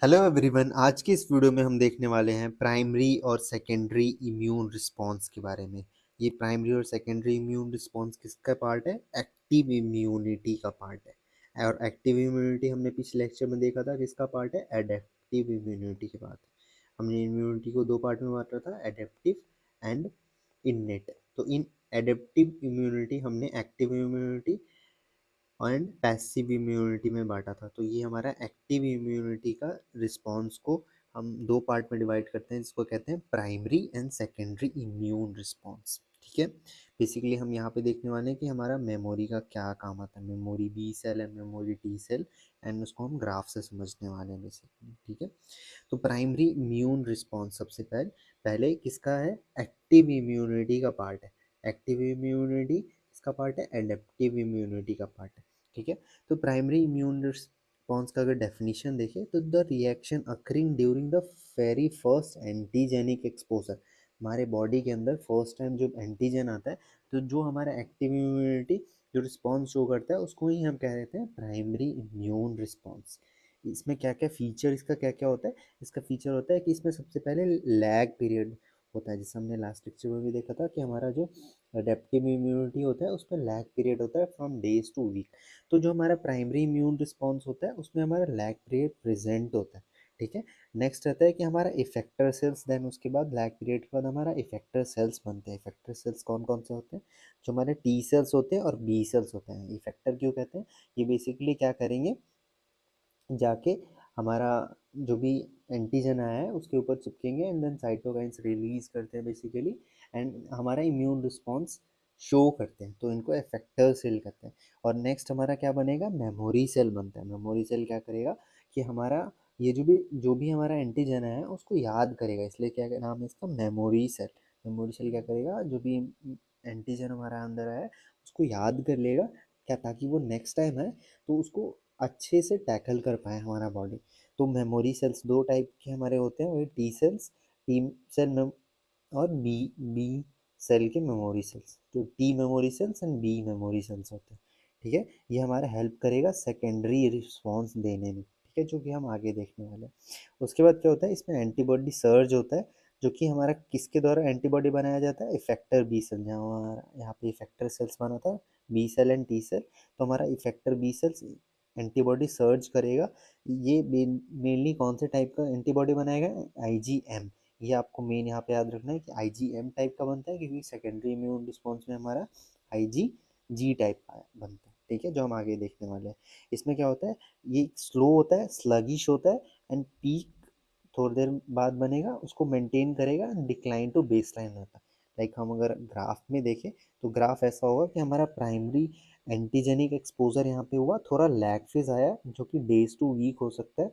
Hello everyone. आज की इस वीडियो में हम देखने वाले हैं प्राइमरी और सेकेंडरी इम्यून रिस्पॉन्स के बारे में। ये प्राइमरी और सेकेंडरी इम्यून रिस्पॉन्स किसका पार्ट है? एक्टिव इम्यूनिटी का पार्ट है। और एक्टिव इम्यूनिटी हमने पिछले लेक्चर में देखा था किसका पार्ट है? एडेप्टिव इम्यूनिटी के पार्ट। हमने इम्यूनिटी को दो पार्ट में बांटा था, एडेप्टिव एंड इननेट। तो इन एडेप्टिव इम्यूनिटी हमने active immunity and passive immunity में बांटा था। तो ये हमारा एक्टिव इम्यूनिटी का रिस्पॉन्स को हम दो पार्ट में डिवाइड करते हैं, जिसको कहते हैं primary and secondary immune response. ठीक है। बेसिकली हम यहाँ पे देखने वाले हैं कि हमारा मेमोरी का क्या काम आता है। Memory B cell and memory T cell, and उसको हम ग्राफ से समझने वाले हैं बेसिकली। ठीक है। तो प्राइमरी इम्यून रिस्पॉन्स सबसे पहले पहले किसका है? एक्टिव इम्यूनिटी का पार्ट है। एक्टिव इम्यूनिटी किसका पार्ट है? एडेप्टिव इम्यूनिटी का पार्ट है। ठीक है। तो प्राइमरी इम्यून रिस्पॉन्स का अगर डेफिनेशन देखें तो the reaction occurring during the very first antigenic exposure. हमारे बॉडी के अंदर फर्स्ट टाइम जब एंटीजन आता है तो जो हमारा एक्टिव इम्यूनिटी जो रिस्पॉन्स शो करता है उसको ही हम कह देते हैं प्राइमरी इम्यून रिस्पॉन्स। इसमें क्या क्या फीचर, इसका क्या क्या होता है? इसका फीचर होता है कि इसमें सबसे पहले लैग पीरियड होता है, जैसे हमने लास्ट लेक्चर में भी देखा था कि हमारा जो अडेप्टिव इम्यूनिटी होता है उसमें लैग पीरियड होता है फ्रॉम डेज टू वीक। तो जो हमारा प्राइमरी इम्यून रिस्पॉन्स होता है उसमें हमारा लैग पीरियड प्रेजेंट होता है। ठीक है। नेक्स्ट रहता है कि हमारा इफेक्टर सेल्स, देन उसके बाद लैग पीरियड के बाद हमारा इफेक्टर सेल्स बनते हैं। इफेक्टर सेल्स कौन कौन से होते हैं? जो हमारे टी सेल्स होते हैं और बी सेल्स होते हैं। इफेक्टर क्यों कहते हैं? ये बेसिकली क्या करेंगे, जाके हमारा जो भी एंटीजन आया है उसके ऊपर चिपकेंगे एंड देन साइटोकाइंस रिलीज करते हैं बेसिकली, एंड हमारा इम्यून रिस्पॉन्स शो करते हैं। तो इनको इफेक्टर सेल कहते हैं। और नेक्स्ट हमारा क्या बनेगा? मेमोरी सेल बनता है। मेमोरी सेल क्या करेगा कि हमारा ये जो भी हमारा एंटीजन है उसको याद करेगा, इसलिए क्या नाम है इसका? Memory cell. मेमोरी सेल क्या करेगा? जो भी एंटीजन हमारा अंदर है उसको याद कर लेगा, क्या, ताकि वो नेक्स्ट टाइम है तो उसको अच्छे से टैकल कर पाए हमारा बॉडी। तो मेमोरी सेल्स दो टाइप के हमारे होते हैं, वही टी सेल्स, टी सेल और बी बी सेल के मेमोरी सेल्स। तो T memory cells and B memory cells होते हैं। ठीक है। ये हमारा हेल्प करेगा सेकेंडरी रिस्पॉन्स देने में। ठीक है, जो कि हम आगे देखने वाले हैं। उसके बाद क्या होता है, इसमें एंटीबॉडी सर्ज होता है, जो कि हमारा किसके द्वारा एंटीबॉडी बनाया जाता है? Effector B cell. जहाँ हमारा यहाँ पे इफेक्टर सेल्स बना था, B cell and T cell, तो हमारा effector B cells antibody search करेगा। ये मेनली कौन से टाइप का एंटीबॉडी बनाएगा? आईजीएम। ये आपको मेन यहाँ पे याद रखना है कि आईजीएम टाइप का बनता है, क्योंकि सेकेंडरी इम्यून रिस्पॉन्स में हमारा आईजीजी टाइप का बनता है। ठीक है, जो हम आगे देखने वाले हैं। इसमें क्या होता है, ये स्लो होता है, स्लगिश होता है, एंड पीक थोड़ी देर बाद बनेगा, उसको मेंटेन करेगा, डिक्लाइन टू बेस लाइन होता है। लाइक हम अगर ग्राफ में देखें तो ग्राफ ऐसा होगा कि हमारा प्राइमरी एंटीजेनिक एक्सपोजर यहाँ पे हुआ, थोड़ा लैग फेज आया जो कि डेज टू वीक हो सकता है।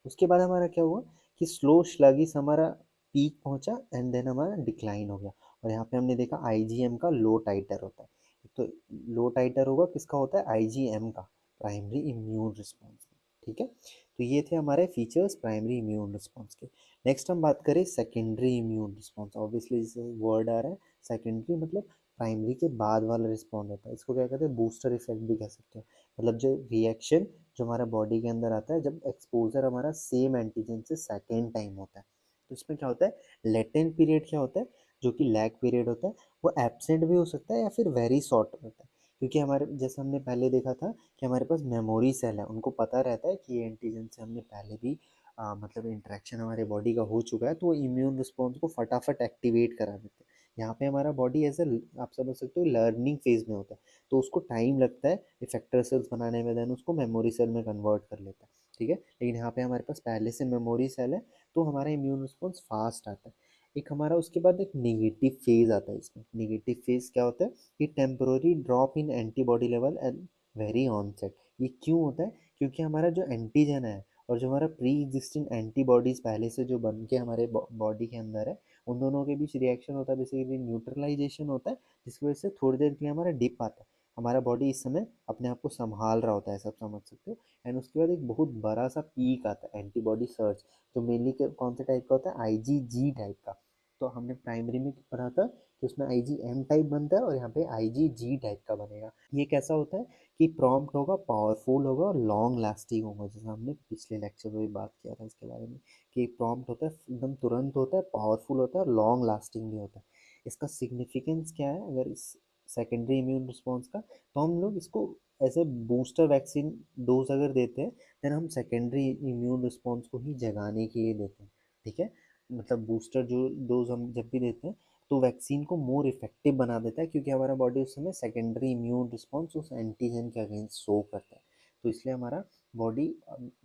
उसके बाद हमारा क्या हुआ कि स्लो स्लगिश हमारा पीक पहुंचा एंड देन हमारा डिक्लाइन हो गया। और यहाँ पे हमने देखा आईजीएम का लो टाइटर होता है। तो लो टाइटर होगा किसका? होता है आईजीएम का, प्राइमरी इम्यून रिस्पॉन्स। ठीक है। तो ये थे हमारे फीचर्स प्राइमरी इम्यून रिस्पॉन्स के। नेक्स्ट हम बात करें सेकेंडरी इम्यून रिस्पॉन्स। ऑब्वियसली जैसे वर्ड आ रहा है, सेकेंडरी मतलब प्राइमरी के बाद वाला रिस्पॉन्ड होता है। इसको क्या कहते हैं? बूस्टर इफेक्ट भी कह सकते हैं। मतलब जो रिएक्शन जो हमारा बॉडी के अंदर आता है जब एक्सपोजर हमारा सेम एंटीजन से सेकेंड टाइम होता है। तो इसमें क्या होता है, लेटेंट पीरियड क्या होता है, जो कि लैग पीरियड होता है, वो एब्सेंट भी हो सकता है या फिर वेरी शॉर्ट होता है। क्योंकि हमारे जैसे हमने पहले देखा था कि हमारे पास मेमोरी सेल है, उनको पता रहता है कि ये एंटीजन से हमने पहले भी मतलब इंटरेक्शन हमारे बॉडी का हो चुका है, तो वो इम्यून रिस्पॉन्स को फटाफट एक्टिवेट करा देते हैं। यहाँ पे हमारा बॉडी एज ए, आप समझ सकते हो, लर्निंग फेज में होता है, तो उसको टाइम लगता है इफेक्टर सेल्स बनाने में, देन उसको मेमोरी सेल में कन्वर्ट कर लेता है। ठीक है। लेकिन यहाँ पे हमारे पास पहले से मेमोरी सेल है, तो हमारा इम्यून रिस्पॉन्स फास्ट आता है। एक हमारा उसके बाद एक नेगेटिव फेज आता है। इसमें नेगेटिव फेज क्या होता है कि temporary drop in antibody level and very onset. ये क्यों होता है? क्योंकि हमारा जो एंटीजन है और जो हमारा प्री एग्जिस्टिंग एंटीबॉडीज पहले से जो बन के हमारे बॉडी के अंदर है, उन दोनों के बीच रिएक्शन होता है, बेसिकली न्यूट्रलाइजेशन होता है, जिसकी वजह से थोड़ी देर के लिए हमारा डिप आता है। हमारा बॉडी इस समय अपने आप को संभाल रहा होता है, सब समझ सकते हो। एंड उसके बाद एक बहुत बड़ा सा पीक आता है एंटीबॉडी सर्च, जो मेनली कौन से टाइप का होता है? आईजीजी टाइप का। तो हमने प्राइमरी में पढ़ा था तो उसमें IgM टाइप बनता है और यहाँ पे IgG टाइप का बनेगा। ये कैसा होता है कि प्रॉम्प्ट होगा, पावरफुल होगा और लॉन्ग लास्टिंग होगा, जैसे हमने पिछले लेक्चर में भी बात किया था इसके बारे में कि प्रॉम्प्ट होता है एकदम तुरंत होता है, पावरफुल होता है और लॉन्ग लास्टिंग भी होता है। इसका सिग्निफिकेंस क्या है अगर इस सेकेंडरी इम्यून रिस्पॉन्स का, तो हम लोग इसको ऐसे बूस्टर वैक्सीन डोज अगर देते हैं देन हम सेकेंडरी इम्यून रिस्पॉन्स को ही जगाने के लिए देते हैं, ठीक है। मतलब बूस्टर जो डोज हम जब भी देते हैं तो वैक्सीन को मोर इफेक्टिव बना देता है, क्योंकि हमारा बॉडी उस समय सेकेंडरी इम्यून रिस्पॉन्स उस एंटीजन के अगेंस्ट शो करता है। तो इसलिए हमारा बॉडी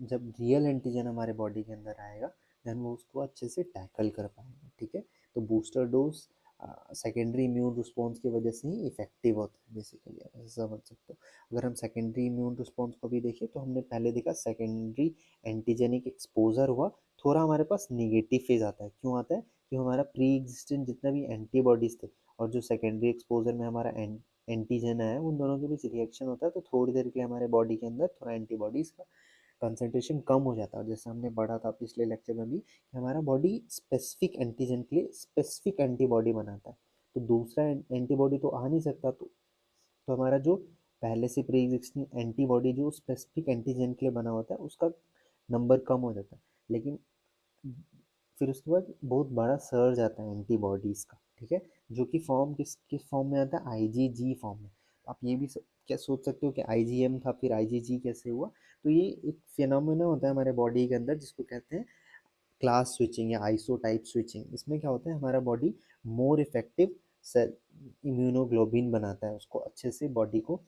जब रियल एंटीजन हमारे बॉडी के अंदर आएगा देन वो उसको अच्छे से टैकल कर पाएगा, ठीक है। तो booster dose secondary immune response की वजह से ही इफेक्टिव होता है, बेसिकली आप ऐसे समझ सकते हो। अगर हम सेकेंडरी इम्यून रिस्पॉन्स को भी देखें तो हमने पहले देखा सेकेंडरी एंटीजेनिक एक्सपोजर हुआ, थोड़ा हमारे पास निगेटिव फेज आता है। क्यों आता है? क्योंकि हमारा प्री एग्जिस्टेंट जितना भी एंटीबॉडीज थे और जो सेकेंडरी एक्सपोजर में हमारा एंटीजन है उन दोनों के बीच रिएक्शन होता है, तो थोड़ी देर के लिए हमारे बॉडी के अंदर थोड़ा एंटीबॉडीज का कंसंट्रेशन कम हो जाता है। और जैसे हमने पढ़ा था पिछले लेक्चर में भी कि हमारा बॉडी स्पेसिफिक एंटीजन के लिए स्पेसिफिक एंटीबॉडी बनाता है, तो दूसरा एंटीबॉडी तो आ नहीं सकता। तो हमारा जो पहले से प्री एग्जिस्टिंग एंटीबॉडी जो स्पेसिफिक एंटीजन के लिए बना होता है उसका नंबर कम हो जाता है, लेकिन फिर उसके बाद बहुत बड़ा सर्ज आता है एंटीबॉडीज का, ठीक है, जो कि फॉर्म किस फॉर्म में आता है? IgG फॉर्म में। आप ये भी क्या सोच सकते हो कि IgM था फिर IgG कैसे हुआ? तो ये एक फिनोमेना होता है हमारे बॉडी के अंदर जिसको कहते हैं क्लास स्विचिंग या आइसोटाइप स्विचिंग। इसमें क्या होता है हमारा body more effective cell immunoglobulin बनाता है उसको अच्छे से बॉडी को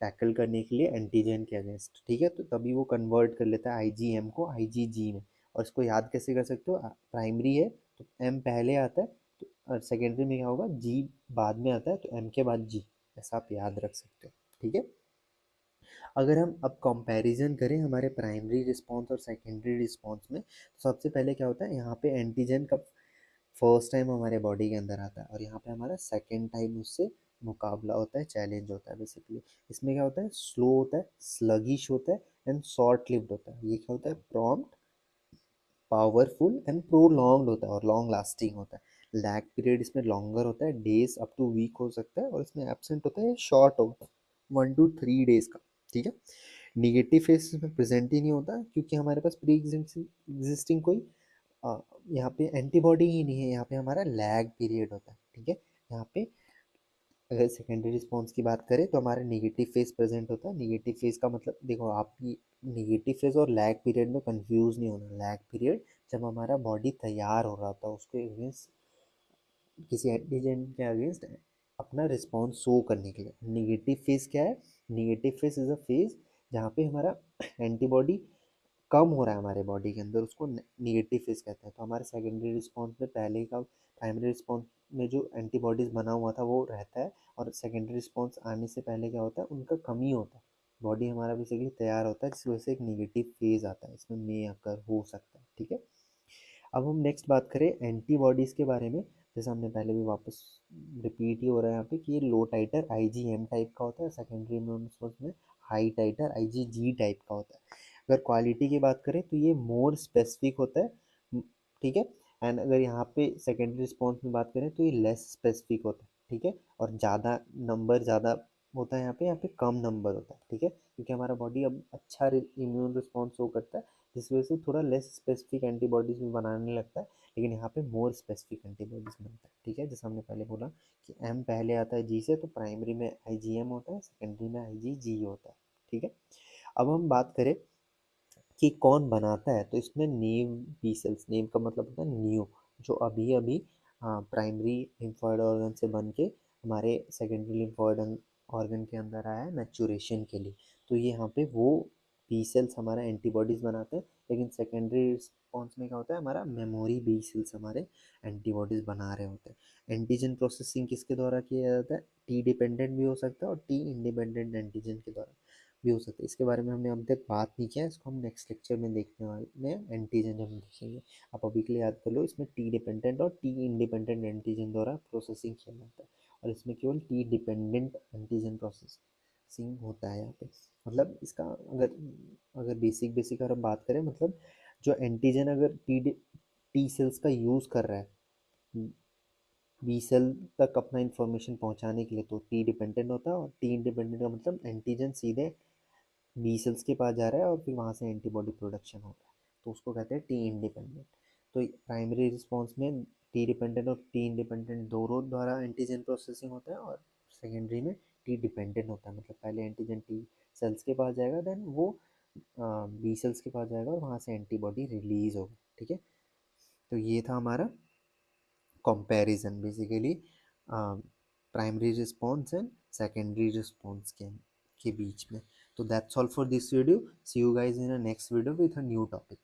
टैकल करने के लिए एंटीजन के अगेंस्ट, ठीक है। तो तभी वो कन्वर्ट कर लेता है IgM को IgG में। और इसको याद कैसे कर सकते हो? प्राइमरी है तो M पहले आता है, तो और सेकेंडरी में क्या होगा? G बाद में आता है, तो M के बाद G, ऐसा आप याद रख सकते हो, ठीक है। अगर हम अब कंपैरिजन करें हमारे प्राइमरी रिस्पॉन्स और सेकेंडरी रिस्पॉन्स में, तो सबसे पहले क्या होता है यहाँ पे एंटीजन का फर्स्ट टाइम हमारे बॉडी के अंदर आता है और यहाँ पे हमारा सेकेंड टाइम उससे मुकाबला होता है, चैलेंज होता है बेसिकली। इसमें क्या होता है? स्लो होता है, स्लगिश होता है एंड शॉर्ट लिव्ड होता है। ये क्या होता है? प्रॉम्प्ट, पावरफुल एंड प्रोलॉन्ग्ड होता है और लॉन्ग लास्टिंग होता है। लैग पीरियड इसमें लॉन्गर होता है, डेज अप टू वीक हो सकता है, और इसमें एब्सेंट होता है शॉर्ट होता है 1 to 3 days का, ठीक है। निगेटिव फेस इसमें प्रेजेंट ही नहीं होता क्योंकि हमारे पास प्री एग्जिस्टिंग कोई यहाँ पे एंटीबॉडी ही नहीं है, यहाँ पे हमारा लैग पीरियड होता है, ठीक है। यहाँ पे अगर सेकेंडरी रिस्पॉन्स की बात करें तो हमारा निगेटिव फेज प्रेजेंट होता है। निगेटिव फेज का मतलब देखो आप, निगेटिव फेज और लैग पीरियड में कंफ्यूज नहीं होना। लैग पीरियड जब हमारा बॉडी तैयार हो रहा होता है उसके अगेंस्ट, किसी एंटीजन के अगेंस्ट अपना रिस्पॉन्स शो करने के लिए। निगेटिव फेज क्या है? Negative phase is a phase जहाँ पे हमारा एंटीबॉडी कम हो रहा है हमारे बॉडी के अंदर, उसको निगेटिव फेज कहते हैं। तो हमारे सेकेंडरी रिस्पॉन्स में पहले का प्राइमरी रिस्पॉन्स में जो एंटीबॉडीज बना हुआ था वो रहता है, और सेकेंडरी रिस्पॉन्स आने से पहले क्या होता है? उनका कमी होता है। बॉडी हमारा बेसिकली तैयार होता है जिस वजह से एक निगेटिव फेज आता है, इसमें मे अकर हो सकता है, ठीक है। अब हम नेक्स्ट बात करें एंटीबॉडीज़ के बारे में। जैसे हमने पहले भी वापस रिपीट ही हो रहा है यहाँ पे कि ये लो टाइटर IgM टाइप का होता है, सेकेंडरी इम्यून रिस्पॉन्स में हाई टाइटर IgG टाइप का होता है। अगर क्वालिटी की बात करें तो ये मोर स्पेसिफिक होता है, ठीक है। एंड अगर यहाँ पे सेकेंडरी रिस्पॉन्स में बात करें तो ये लेस स्पेसिफिक होता है, ठीक है। और ज़्यादा नंबर ज़्यादा होता है यहाँ पे कम नंबर होता है, ठीक है, क्योंकि हमारा बॉडी अब अच्छा इम्यून रिस्पॉन्स शो करता है जिस वजह से थोड़ा लेस स्पेसिफिक एंटीबॉडीज भी बनाने लगता है, लेकिन यहाँ पे मोर स्पेसिफिक एंटीबॉडीज बनता है, ठीक है। जैसे हमने पहले बोला कि M पहले आता है G से, तो प्राइमरी में IgM होता है, सेकेंडरी में IgG होता है, ठीक है। अब हम बात करें कि कौन बनाता है, तो इसमें नेव बी सेल्स, नेव का मतलब होता है न्यू, जो अभी अभी प्राइमरी लिम्फोइड ऑर्गन से बन के हमारे सेकेंडरी लिम्फोइड ऑर्गन के अंदर आया है मैचुरेशन के लिए। तो ये यहाँ पे वो बी सेल्स हमारा एंटीबॉडीज बनाते हैं, लेकिन सेकेंडरी रिस्पॉन्स में क्या होता है? हमारा मेमोरी बी सेल्स हमारे एंटीबॉडीज बना रहे होते हैं। एंटीजन प्रोसेसिंग किसके द्वारा किया जाता है? टी डिपेंडेंट भी हो सकता है और टी इंडिपेंडेंट एंटीजन के द्वारा भी हो सकता है। इसके बारे में हमने अब तक बात नहीं किया, इसको हम नेक्स्ट लेक्चर में देखने वाले हैं, एंटीजन जब हम देखेंगे। आप अभी के लिए याद कर लो, इसमें टी डिपेंडेंट और टी इंडिपेंडेंट एंटीजन द्वारा प्रोसेसिंग किया जाता है, और इसमें केवल टी डिपेंडेंट एंटीजन प्रोसेसिंग होता है यहाँ पे। मतलब इसका अगर अगर बेसिक अगर हम बात करें, मतलब जो एंटीजन अगर टी सेल्स का यूज़ कर रहा है बी सेल तक अपना इंफॉर्मेशन पहुंचाने के लिए तो टी डिपेंडेंट होता है, और टी इंडिपेंडेंट का मतलब एंटीजन सीधे बी सेल्स के पास जा रहा है और फिर वहाँ से एंटीबॉडी प्रोडक्शन हो रहा है, तो उसको कहते हैं टी इंडिपेंडेंट। तो प्राइमरी रिस्पॉन्स में टी डिपेंडेंट और टी इंडिपेंडेंट दोनों द्वारा एंटीजन प्रोसेसिंग होता है, और सेकेंडरी में टी डिपेंडेंट होता है, मतलब पहले एंटीजन टी सेल्स के पास जाएगा, देन वो बी सेल्स के पास जाएगा और वहाँ से एंटीबॉडी रिलीज होगा। ठीक है, तो ये था हमारा comparison basically primary response and secondary response के बीच में। तो that's all for this video, see you guys in a next video with a new topic.